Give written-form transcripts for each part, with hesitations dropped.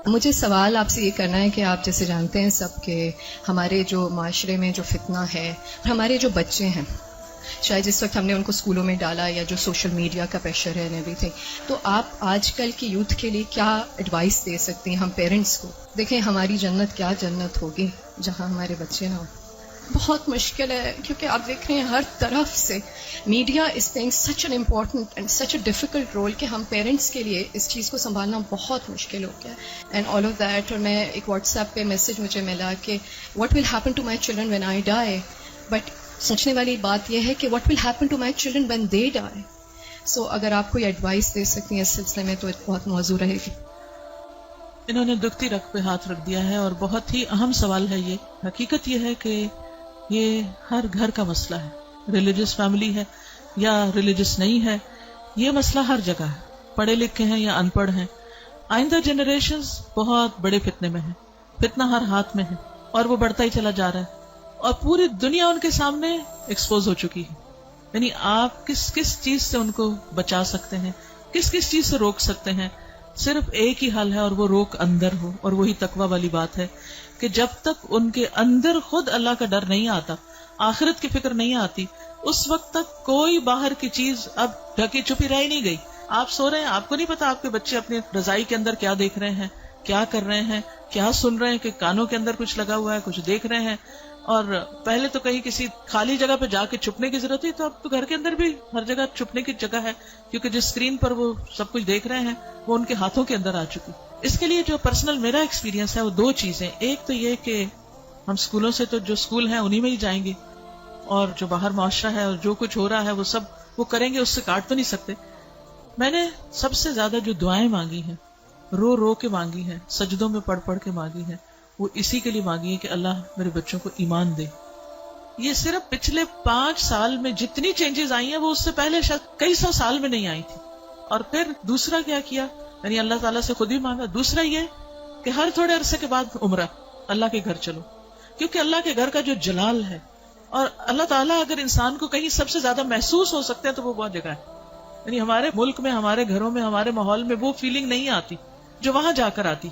مجھے سوال آپ سے یہ کرنا ہے کہ آپ جیسے جانتے ہیں سب کہ ہمارے جو معاشرے میں جو فتنہ ہے، ہمارے جو بچے ہیں، شاید جس وقت ہم نے ان کو اسکولوں میں ڈالا یا جو سوشل میڈیا کا پریشر ہے ایوری تھنگ، تو آپ آج کل کی یوتھ کے لیے کیا ایڈوائس دے سکتے ہیں ہم پیرنٹس کو؟ دیکھیں ہماری جنت کیا جنت ہوگی جہاں ہمارے بچے نہ ہوں. بہت مشکل ہے کیونکہ آپ دیکھ رہے ہیں ہر طرف سے media is playing such an important and such a difficult role کہ ہم پیرنٹس کے لیے اس چیز کو سنبھالنا بہت مشکل ہو گیا اینڈ آل آف دیٹ. اور میں ایک واٹس ایپ پہ میسج مجھے ملا کہ what will happen to my children when I die, but سوچنے والی بات یہ ہے کہ what will happen to my children when they die. So اگر آپ کوئی ایڈوائس دے سکتی ہیں اس سلسلے میں تو بہت موزوں رہے گی. انہوں نے دکھتی رگ پہ ہاتھ رکھ دیا ہے اور بہت ہی اہم سوال ہے یہ. حقیقت یہ ہے کہ یہ ہر گھر کا مسئلہ ہے، ریلیجس فیملی ہے یا ریلیجس نہیں ہے، یہ مسئلہ ہر جگہ ہے، پڑھے لکھے ہیں یا ان پڑھ ہیں. آئندہ جنریشنز بہت بڑے فتنے میں ہیں، فتنہ ہر ہاتھ میں ہے اور وہ بڑھتا ہی چلا جا رہا ہے اور پوری دنیا ان کے سامنے ایکسپوز ہو چکی ہے. یعنی آپ کس کس چیز سے ان کو بچا سکتے ہیں، کس کس چیز سے روک سکتے ہیں؟ صرف ایک ہی حل ہے اور وہ روک اندر ہو، اور وہی تقویٰ والی بات ہے کہ جب تک ان کے اندر خود اللہ کا ڈر نہیں آتا، آخرت کی فکر نہیں آتی، اس وقت تک کوئی باہر کی چیز اب ڈھکی چھپی رہ نہیں گئی. آپ سو رہے ہیں، آپ کو نہیں پتا آپ کے بچے اپنی رضائی کے اندر کیا دیکھ رہے ہیں، کیا کر رہے ہیں، کیا سن رہے ہیں، کہ کانوں کے اندر کچھ لگا ہوا ہے، کچھ دیکھ رہے ہیں. اور پہلے تو کہیں کسی خالی جگہ پہ جا کے چھپنے کی ضرورت تھی، تو اب تو گھر کے اندر بھی ہر جگہ چھپنے کی جگہ ہے، کیونکہ جس اسکرین پر وہ سب کچھ دیکھ رہے ہیں وہ ان کے ہاتھوں کے اندر آ چکی. اس کے لیے جو پرسنل میرا ایکسپیرینس ہے وہ دو چیزیں. ایک تو یہ کہ ہم اسکولوں سے تو جو اسکول ہیں انہی میں ہی جائیں گے، اور جو باہر معاشرہ ہے اور جو کچھ ہو رہا ہے وہ سب وہ کریں گے، اس سے کاٹ تو نہیں سکتے. میں نے سب سے زیادہ جو دعائیں مانگی ہیں، رو رو کے مانگی ہیں، سجدوں میں پڑھ پڑھ کے مانگی ہیں، وہ اسی کے لیے مانگی ہے کہ اللہ میرے بچوں کو ایمان دے. یہ صرف پچھلے 5 سال میں جتنی چینجز آئی ہیں وہ اس سے پہلے شاید کئی 100 سال میں نہیں آئی تھی. اور پھر دوسرا کیا کیا، یعنی اللہ تعالیٰ سے خود ہی مانگا. دوسرا یہ کہ ہر تھوڑے عرصے کے بعد عمرہ، اللہ کے گھر چلو، کیونکہ اللہ کے گھر کا جو جلال ہے، اور اللہ تعالیٰ اگر انسان کو کہیں سب سے زیادہ محسوس ہو سکتے ہیں تو وہ بہت جگہ ہے. یعنی ہمارے ملک میں، ہمارے گھروں میں، ہمارے ماحول میں وہ فیلنگ نہیں آتی جو وہاں جا کر آتی.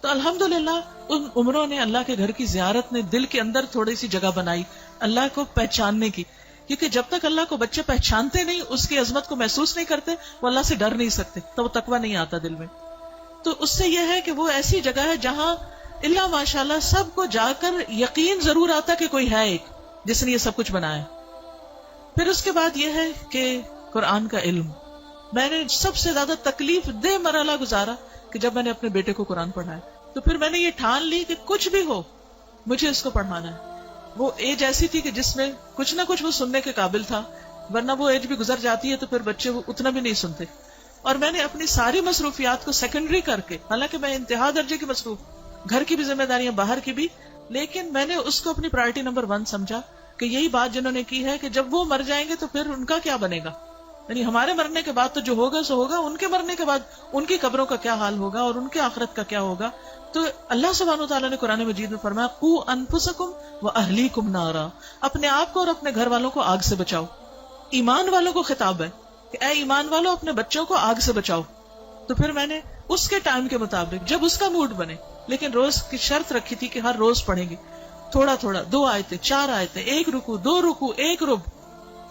تو الحمدللہ ان عمروں نے، اللہ کے گھر کی زیارت نے دل کے اندر تھوڑی سی جگہ بنائی اللہ کو پہچاننے کی. کیونکہ جب تک اللہ کو بچے پہچانتے نہیں، اس کی عظمت کو محسوس نہیں کرتے، وہ اللہ سے ڈر نہیں سکتے، تو وہ تقویٰ نہیں آتا دل میں. تو اس سے یہ ہے کہ وہ ایسی جگہ ہے جہاں اللہ ماشاءاللہ سب کو جا کر یقین ضرور آتا کہ کوئی ہے ایک جس نے یہ سب کچھ بنایا. پھر اس کے بعد یہ ہے کہ قرآن کا علم. میں نے سب سے زیادہ تکلیف دہ مرحلہ گزارا کہ جب میں نے اپنے بیٹے کو قرآن پڑھایا، تو پھر میں نے یہ ٹھان لی کہ کچھ بھی ہو مجھے اس کو پڑھانا ہے. وہ ایج ایسی تھی کہ جس میں کچھ نہ کچھ وہ سننے کے قابل تھا، ورنہ وہ ایج بھی گزر جاتی ہے تو پھر بچے وہ اتنا بھی نہیں سنتے. اور میں نے اپنی ساری مصروفیات کو سیکنڈری کر کے، حالانکہ میں انتہا درجے کی مصروف، گھر کی بھی ذمہ داریاں، باہر کی بھی، لیکن میں نے اس کو اپنی پرائرٹی نمبر 1 سمجھا کہ یہی بات جنہوں نے کی ہے کہ جب وہ مر جائیں گے تو پھر ان کا کیا بنے گا. یعنی ہمارے مرنے کے بعد تو جو ہوگا سو ہوگا، ان کے مرنے کے بعد ان کی قبروں کا کیا حال ہوگا اور ان کی آخرت کا کیا ہوگا. تو اللہ سبحانہ وتعالیٰ نے قرآن مجید میں فرمایا قوا انفسکم واہلیکم نارا، اپنے آپ کو اور اپنے گھر والوں کو آگ سے بچاؤ. ایمان والوں کو خطاب ہے کہ اے ایمان والوں اپنے بچوں کو آگ سے بچاؤ. تو پھر میں نے اس کے ٹائم کے مطابق جب اس کا موڈ بنے، لیکن روز کی شرط رکھی تھی کہ ہر روز پڑھیں گے تھوڑا تھوڑا، 2 آیتیں 4 آیتیں، 1 رکوع 2 رکوع 1 رب،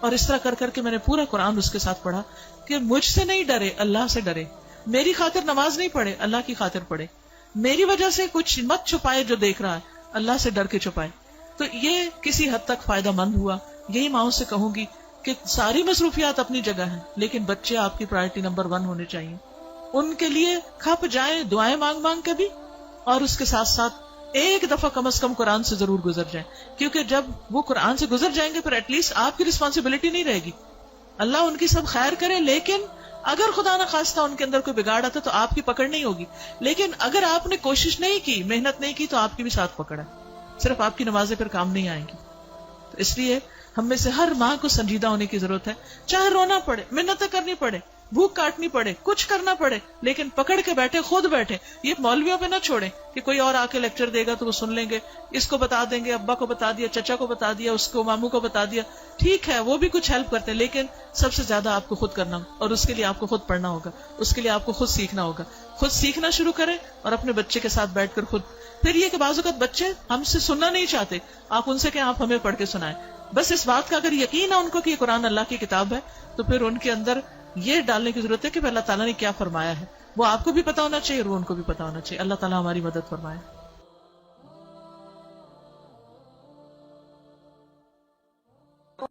اور اس طرح کر کر کے میں نے پورا قرآن اس کے ساتھ پڑھا کہ مجھ سے نہیں ڈرے، اللہ سے ڈرے. میری خاطر نماز نہیں پڑھے، اللہ کی خاطر پڑھے. میری وجہ سے کچھ مت چھپائے جو دیکھ رہا ہے، اللہ سے ڈر کے چھپائے. تو یہ کسی حد تک فائدہ مند ہوا. یہی ماؤں سے کہوں گی کہ ساری مصروفیات اپنی جگہ ہیں، لیکن بچے آپ کی پرائرٹی نمبر 1 ہونے چاہیے. ان کے لیے کھپ جائیں، دعائیں مانگ مانگ کے بھی، اور اس کے ساتھ ساتھ ایک دفعہ کم از کم قرآن سے ضرور گزر جائیں. کیونکہ جب وہ قرآن سے گزر جائیں گے پھر ایٹ لیسٹ آپ کی رسپانسبلٹی نہیں رہے گی. اللہ ان کی سب خیر کرے، لیکن اگر خدا نہ خواستہ ان کے اندر کوئی بگاڑ آتا تو آپ کی پکڑ نہیں ہوگی. لیکن اگر آپ نے کوشش نہیں کی، محنت نہیں کی، تو آپ کی بھی ساتھ پکڑ ہے. صرف آپ کی نمازیں پھر کام نہیں آئیں گی. تو اس لیے ہم میں سے ہر ماں کو سنجیدہ ہونے کی ضرورت ہے. چاہے رونا پڑے، محنتیں کرنی پڑے، بھوک کاٹنی پڑے, کچھ کرنا پڑے, لیکن پکڑ کے بیٹھے, خود بیٹھے. یہ مولویوں پہ نہ چھوڑیں کہ کوئی اور آ کے لیکچر دے گا تو وہ سن لیں گے, اس کو بتا دیں گے, ابا کو بتا دیا, چچا کو بتا دیا, اس کو ماموں کو بتا دیا. ٹھیک ہے وہ بھی کچھ ہیلپ کرتے ہیں, لیکن سب سے زیادہ آپ کو خود کرنا ہوگا, اور اس کے لیے آپ کو خود پڑھنا ہوگا, اس کے لیے آپ کو خود سیکھنا ہوگا. خود سیکھنا شروع کریں اور اپنے بچے کے ساتھ بیٹھ کر خود. پھر یہ کہ بعض اوقات بچے ہم سے سننا نہیں چاہتے, آپ ان سے کہ آپ ہمیں پڑھ کے سنائیں. بس اس بات کا اگر یقین ہے ان کو کہ یہ قرآن اللہ کی کتاب ہے, تو پھر ان کے اندر یہ ڈالنے کی ضرورت ہے کہ اللہ تعالیٰ نے کیا فرمایا ہے, وہ آپ کو بھی پتا ہونا چاہیے اور وہ ان کو بھی پتا ہونا چاہیے. اللہ تعالیٰ ہماری مدد فرمائے.